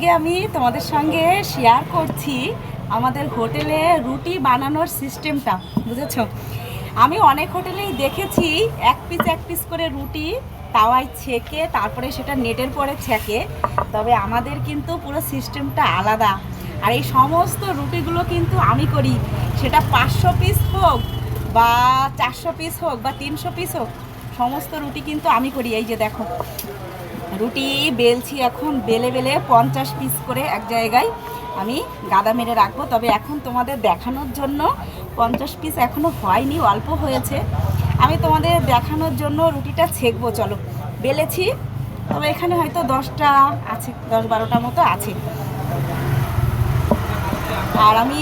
আজকে আমি তোমাদের সঙ্গে শেয়ার করছি আমাদের হোটেলে রুটি বানানোর সিস্টেমটা, বুঝেছো? আমি অনেক হোটেলেই দেখেছি এক পিস করে রুটি তাওয়ায় ছেঁকে তারপরে সেটা নেটের পরে ছেঁকে, তবে আমাদের কিন্তু পুরো সিস্টেমটা আলাদা। আর এই সমস্ত রুটিগুলো কিন্তু আমি করি, সেটা 500 পিস হোক বা 400 পিস হোক বা 300 পিস হোক, সমস্ত রুটি কিন্তু আমি করি। এই যে দেখো, রুটি বেলছি, এখন বেলে বেলে 50 পিস করে এক জায়গায় আমি গাদা মেরে রাখবো। তবে এখন তোমাদের দেখানোর জন্য 50 পিস এখনও হয়নি, অল্প হয়েছে। আমি তোমাদের দেখানোর জন্য রুটিটা ছেঁকবো। চলো, বেলেছি, তবে এখানে হয়তো 10টা আছে, 10-12টা মতো আছে। আর আমি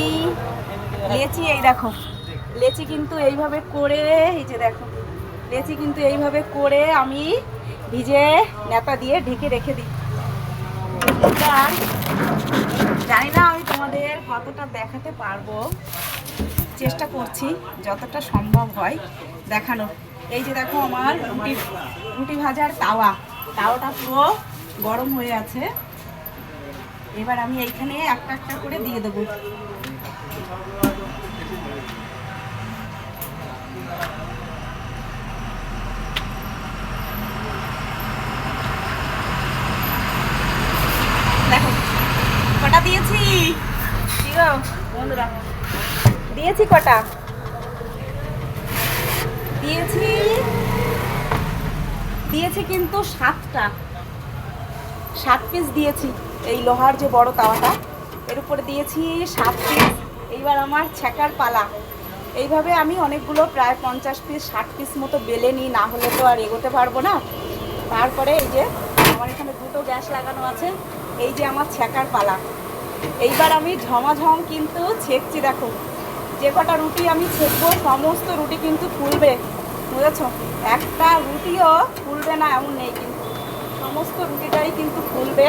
লেচি, এই দেখো লেচি কিন্তু এইভাবে করে, এই যে দেখো লেচি কিন্তু এইভাবে করে আমি ভিজে নেতা দিয়ে ঢেকে রেখে দিই। জানি না আমি তোমাদের কতটা দেখাতে পারবো, চেষ্টা করছি যতটা সম্ভব হয় দেখানো। এই যে দেখো আমার রুটি ভাজার তাওয়াটা পুরো গরম হয়ে আছে। এবার আমি এইখানে একটা একটা করে দিয়ে দেবো। দেখো কটা দিয়েছি, ঠিক আছে বন্ধুরা, দিয়েছি কটা, দিয়েছি কিন্তু 7 পিস দিয়েছি। এই লোহার যে বড় তাওয়াটা, এর উপরে দিয়েছি 7 পিস। এইবার আমার ছেঁকার পালা। এইভাবে আমি অনেকগুলো প্রায় 50 পিস 60 পিস মতো বেলে নিই, না হলে তো আর এগোতে পারবো না। তারপরে এই যে আমার এখানে 2টো গ্যাস লাগানো আছে, এই যে আমার ছেঁকার পালা। এইবার আমি ঝমাঝম কিন্তু ছেঁকছি। দেখো যে কটা রুটি আমি ছেঁকবো সমস্ত রুটি কিন্তু ফুলবে, বুঝেছো? একটা রুটিও ফুলবে না এমন নেই, কিন্তু সমস্ত রুটিটাই কিন্তু ফুলবে।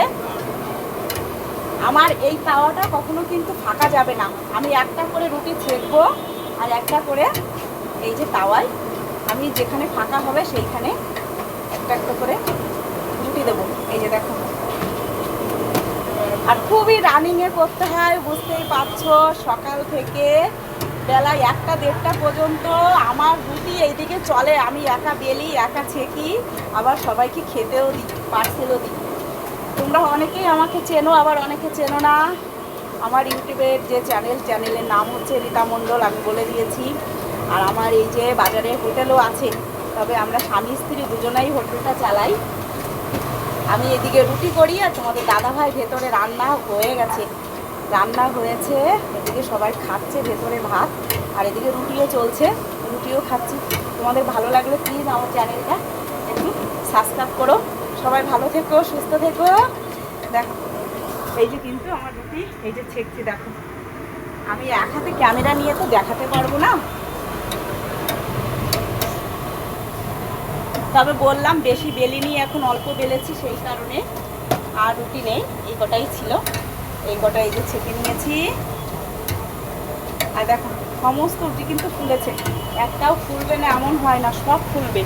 আমার এই তাওয়াটা কখনো কিন্তু ফাঁকা যাবে না। আমি একটা করে রুটি ছেঁকবো আর একটা করে এই যে তাওয়ায় আমি যেখানে ফাঁকা হবে সেইখানে একটা একটা করে রুটি দেবো। এই যে দেখো, আর খুবই রানিংয়ে করতে হয়, বুঝতেই পারছো। সকাল থেকে বেলা 1টা-1:30টা পর্যন্ত আমার রুটি এইদিকে চলে। আমি একা বেলি, একা ছেঁকি, আবার সবাইকে খেতেও দিই, পার্সেলও দিই। তোমরা অনেকেই আমাকে চেনো, আবার অনেকে চেনো না। আমার ইউটিউবের যে চ্যানেলের নাম হচ্ছে রীতা মণ্ডল, আমি বলে দিয়েছি। আর আমার এই যে বাজারে হোটেলও আছে, তবে আমরা স্বামী স্ত্রী দুজনেই হোটেলটা চালাই। আমি এদিকে রুটি করি আর তোমাদের দাদাভাই ভেতরে রান্না হয়ে গেছে, রান্না হয়েছে, এদিকে সবাই খাচ্ছে ভেতরে ভাত, আর এদিকে রুটিও চলছে, রুটিও খাচ্ছি। তোমাদের ভালো লাগলে প্লিজ আমার চ্যানেলটা একটু সাবস্ক্রাইব করো। সবাই ভালো থেকো, সুস্থ থেকো। দেখো এই যে কিন্তু আমার রুটি এই যে ছেঁকছি, দেখো আমি এক হাতে ক্যামেরা নিয়ে তো দেখাতে পারবো না, তবে বললাম বেশি বেলিনি, এখন অল্প বেলেছি সেই কারণে। আর রুটি নেই, এই কটাই ছিল, এই কটা এই যে ছেঁকে নিয়েছি। আর দেখো সমস্ত রুটি কিন্তু ফুলেছে, একটাও ফুলবে না এমন হয় না, সব ফুলবে।